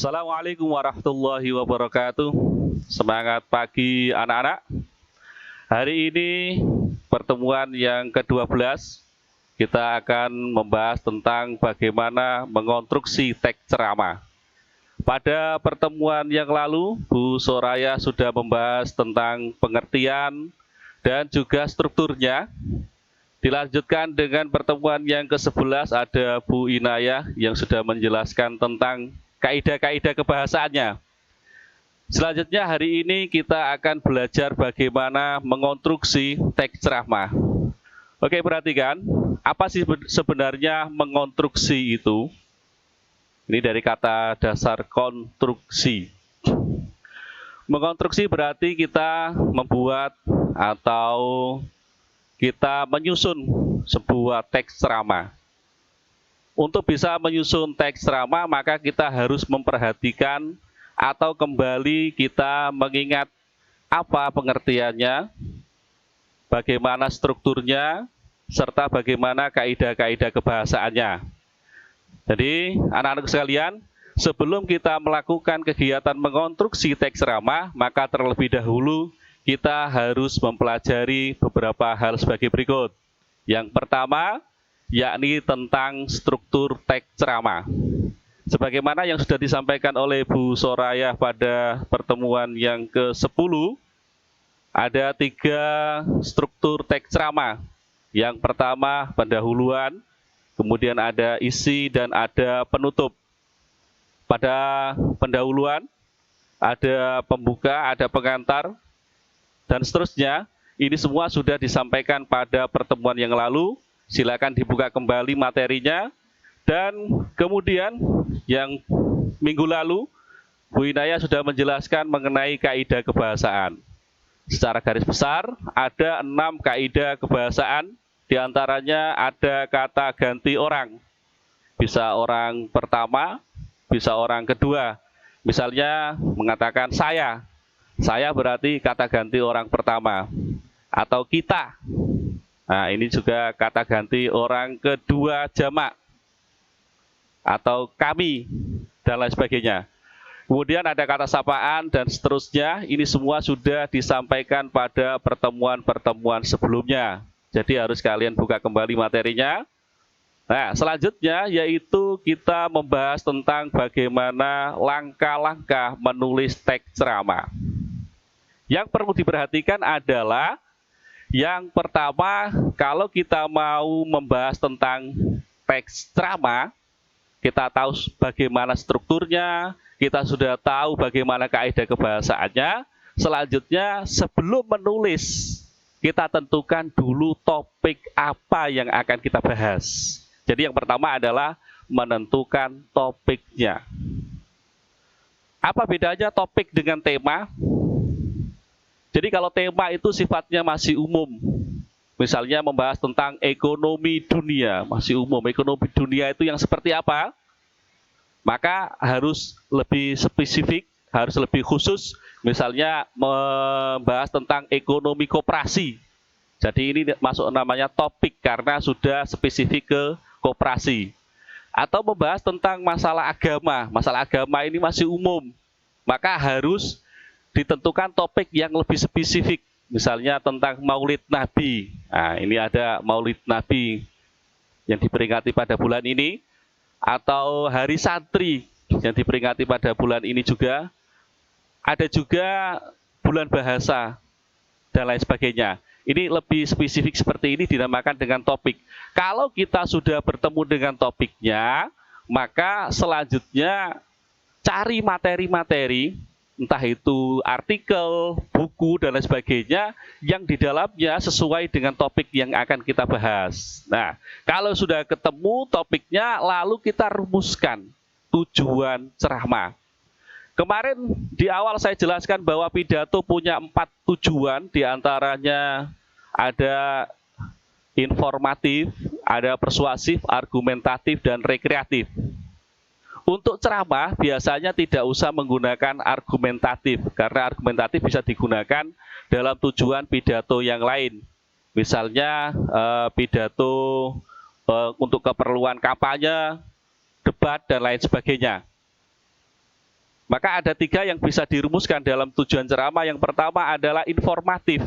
Assalamualaikum warahmatullahi wabarakatuh. Semangat pagi anak-anak. Hari ini pertemuan yang ke-12. Kita akan membahas tentang bagaimana mengonstruksi teks ceramah. Pada pertemuan yang lalu, Bu Soraya sudah membahas tentang pengertian dan juga strukturnya. Dilanjutkan dengan pertemuan yang ke-11, ada Bu Inayah yang sudah menjelaskan tentang kaidah-kaidah kebahasaannya. Selanjutnya hari ini kita akan belajar bagaimana mengonstruksi teks ceramah. Oke, perhatikan, apa sih sebenarnya mengonstruksi itu? Ini dari kata dasar konstruksi. Mengonstruksi berarti kita membuat atau kita menyusun sebuah teks ceramah. Untuk bisa menyusun teks ceramah, maka kita harus memperhatikan atau kembali kita mengingat apa pengertiannya, bagaimana strukturnya, serta bagaimana kaidah-kaidah kebahasaannya. Jadi, anak-anak sekalian, sebelum kita melakukan kegiatan mengonstruksi teks ceramah, maka terlebih dahulu kita harus mempelajari beberapa hal sebagai berikut. Yang pertama, yakni tentang struktur teks ceramah. Sebagaimana yang sudah disampaikan oleh Bu Soraya pada pertemuan yang ke-10, ada 3 struktur teks ceramah. Yang pertama, pendahuluan, kemudian ada isi, dan ada penutup. Pada pendahuluan, ada pembuka, ada pengantar, dan seterusnya. Ini semua sudah disampaikan pada pertemuan yang lalu. Silakan dibuka kembali materinya. Dan kemudian yang minggu lalu, Bu Inayah sudah menjelaskan mengenai kaidah kebahasaan. Secara garis besar, ada 6 kaidah kebahasaan. Di antaranya ada kata ganti orang. Bisa orang pertama, bisa orang kedua. Misalnya mengatakan saya. Saya berarti kata ganti orang pertama. Atau kita. Nah, ini juga kata ganti orang kedua jamak. Atau kami, dan lain sebagainya. Kemudian ada kata sapaan dan seterusnya. Ini semua sudah disampaikan pada pertemuan-pertemuan sebelumnya. Jadi harus kalian buka kembali materinya. Nah, selanjutnya yaitu kita membahas tentang bagaimana langkah-langkah menulis teks ceramah. Yang perlu diperhatikan adalah yang pertama, kalau kita mau membahas tentang teks ceramah, kita tahu bagaimana strukturnya, kita sudah tahu bagaimana kaidah kebahasaannya. Selanjutnya, sebelum menulis, kita tentukan dulu topik apa yang akan kita bahas. Jadi yang pertama adalah menentukan topiknya. Apa bedanya topik dengan tema? Jadi kalau tema itu sifatnya masih umum. Misalnya membahas tentang ekonomi dunia, masih umum. Ekonomi dunia itu yang seperti apa? Maka harus lebih spesifik, harus lebih khusus. Misalnya membahas tentang ekonomi koperasi. Jadi ini masuk namanya topik karena sudah spesifik ke koperasi. Atau membahas tentang masalah agama. Masalah agama ini masih umum. Maka harus ditentukan topik yang lebih spesifik, misalnya tentang Maulid Nabi. Nah, ini ada Maulid Nabi yang diperingati pada bulan ini, atau Hari Santri yang diperingati pada bulan ini juga. Ada juga bulan bahasa dan lain sebagainya. Ini lebih spesifik seperti ini dinamakan dengan topik. Kalau kita sudah bertemu dengan topiknya, maka selanjutnya cari materi-materi, entah itu artikel, buku, dan lain sebagainya, yang di dalamnya sesuai dengan topik yang akan kita bahas. Nah, kalau sudah ketemu topiknya, lalu kita rumuskan tujuan ceramah. Kemarin di awal saya jelaskan bahwa pidato punya 4 tujuan, diantaranya ada informatif, ada persuasif, argumentatif, dan rekreatif. Untuk ceramah biasanya tidak usah menggunakan argumentatif, karena argumentatif bisa digunakan dalam tujuan pidato yang lain. Misalnya pidato untuk keperluan kampanye, debat, dan lain sebagainya. Maka ada 3 yang bisa dirumuskan dalam tujuan ceramah. Yang pertama adalah informatif.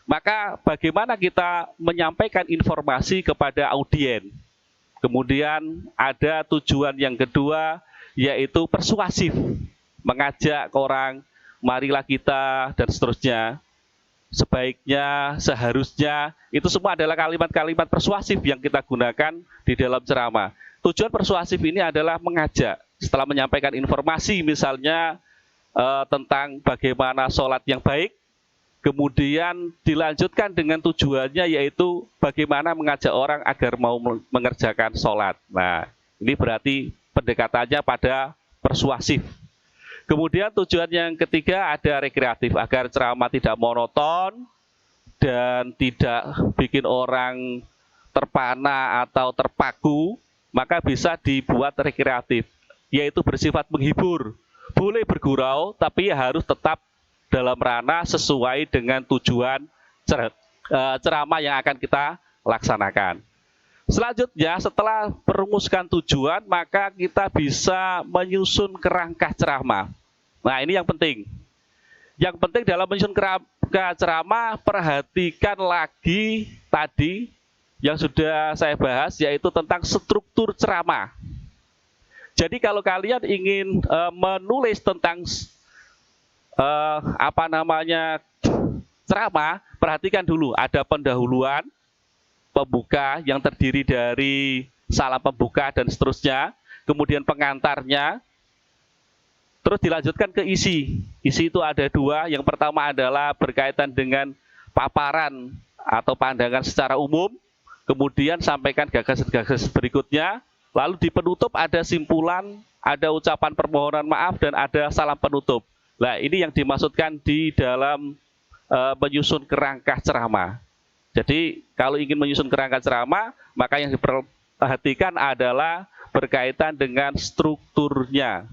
Maka bagaimana kita menyampaikan informasi kepada audiens. Kemudian ada tujuan yang kedua, yaitu persuasif. Mengajak orang, marilah kita, dan seterusnya. Sebaiknya, seharusnya, itu semua adalah kalimat-kalimat persuasif yang kita gunakan di dalam ceramah. Tujuan persuasif ini adalah mengajak. Setelah menyampaikan informasi misalnya tentang bagaimana sholat yang baik, kemudian dilanjutkan dengan tujuannya yaitu bagaimana mengajak orang agar mau mengerjakan sholat. Nah, ini berarti pendekatannya pada persuasif. Kemudian tujuan yang ketiga ada rekreatif, agar ceramah tidak monoton dan tidak bikin orang terpana atau terpaku, maka bisa dibuat rekreatif, yaitu bersifat menghibur. Boleh bergurau, tapi harus tetap dalam ranah sesuai dengan tujuan ceramah yang akan kita laksanakan. Selanjutnya, setelah merumuskan tujuan, maka kita bisa menyusun kerangka ceramah. Nah, ini yang penting. Yang penting dalam menyusun kerangka ceramah, perhatikan lagi tadi yang sudah saya bahas, yaitu tentang struktur ceramah. Jadi kalau kalian ingin menulis tentang ceramah, perhatikan dulu ada pendahuluan, pembuka yang terdiri dari salam pembuka dan seterusnya, kemudian pengantarnya, terus dilanjutkan ke isi. Isi itu ada 2, yang pertama adalah berkaitan dengan paparan atau pandangan secara umum, kemudian sampaikan gagasan-gagasan berikutnya, lalu di penutup ada simpulan, ada ucapan permohonan maaf, dan ada salam penutup. Nah, ini yang dimaksudkan di dalam menyusun kerangka ceramah. Jadi, kalau ingin menyusun kerangka ceramah, maka yang diperhatikan adalah berkaitan dengan strukturnya.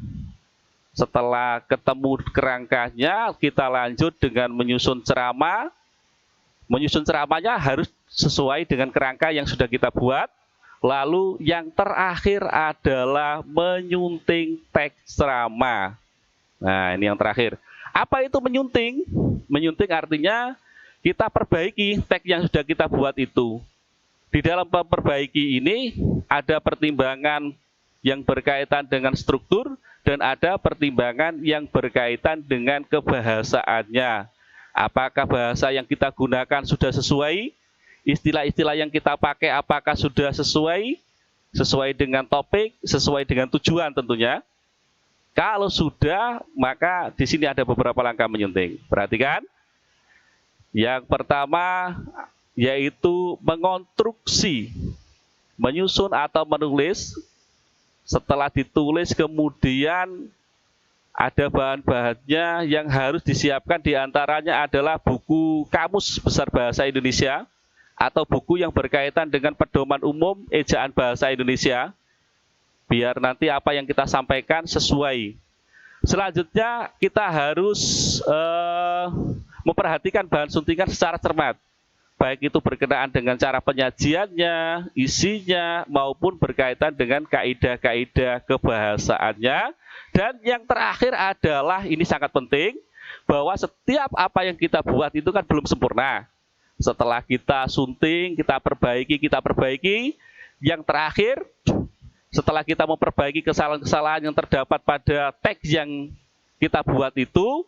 Setelah ketemu kerangkanya, kita lanjut dengan menyusun ceramah. Menyusun ceramahnya harus sesuai dengan kerangka yang sudah kita buat. Lalu yang terakhir adalah menyunting teks ceramah. Nah, ini yang terakhir. Apa itu menyunting? Menyunting artinya kita perbaiki teks yang sudah kita buat itu. Di dalam memperbaiki ini ada pertimbangan yang berkaitan dengan struktur dan ada pertimbangan yang berkaitan dengan kebahasaannya. Apakah bahasa yang kita gunakan sudah sesuai? Istilah-istilah yang kita pakai apakah sudah sesuai dengan topik, sesuai dengan tujuan tentunya. Kalau sudah, maka di sini ada beberapa langkah menyunting. Perhatikan. Yang pertama yaitu mengonstruksi, menyusun atau menulis. Setelah ditulis kemudian ada bahan-bahannya yang harus disiapkan, diantaranya adalah buku Kamus Besar Bahasa Indonesia atau buku yang berkaitan dengan pedoman umum ejaan bahasa Indonesia, biar nanti apa yang kita sampaikan sesuai. Selanjutnya kita harus memperhatikan bahan suntingan secara cermat, baik itu berkenaan dengan cara penyajiannya, isinya, maupun berkaitan dengan kaidah-kaidah kebahasaannya. Dan yang terakhir adalah, ini sangat penting, bahwa setiap apa yang kita buat itu kan belum sempurna. Setelah kita sunting, kita perbaiki, yang terakhir, setelah kita memperbaiki kesalahan-kesalahan yang terdapat pada teks yang kita buat itu,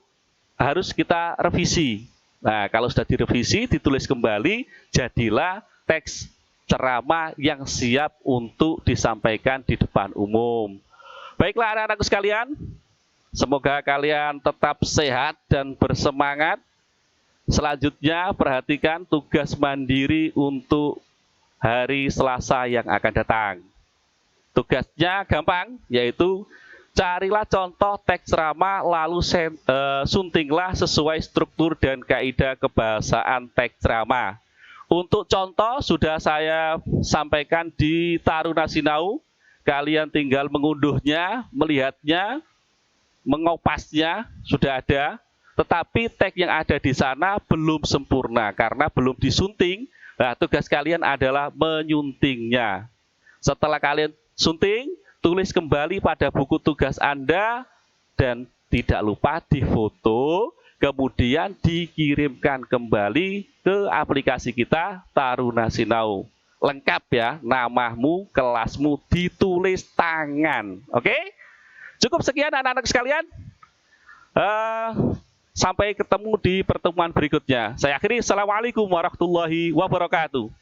harus kita revisi. Nah, kalau sudah direvisi, ditulis kembali, jadilah teks ceramah yang siap untuk disampaikan di depan umum. Baiklah anak-anakku sekalian, semoga kalian tetap sehat dan bersemangat. Selanjutnya, perhatikan tugas mandiri untuk hari Selasa yang akan datang. Tugasnya gampang, yaitu carilah contoh teks ceramah, lalu suntinglah sesuai struktur dan kaidah kebahasaan teks ceramah. Untuk contoh sudah saya sampaikan di Taruna Sinau. Kalian tinggal mengunduhnya, melihatnya, mengopasnya, sudah ada. Tetapi teks yang ada di sana belum sempurna karena belum disunting. Nah, tugas kalian adalah menyuntingnya. Setelah kalian sunting, tulis kembali pada buku tugas Anda dan tidak lupa difoto, kemudian dikirimkan kembali ke aplikasi kita Taruna Sinau. Lengkap ya, namamu, kelasmu, ditulis tangan. Oke? Cukup sekian anak-anak sekalian. Sampai ketemu di pertemuan berikutnya. Saya akhiri. Assalamualaikum warahmatullahi wabarakatuh.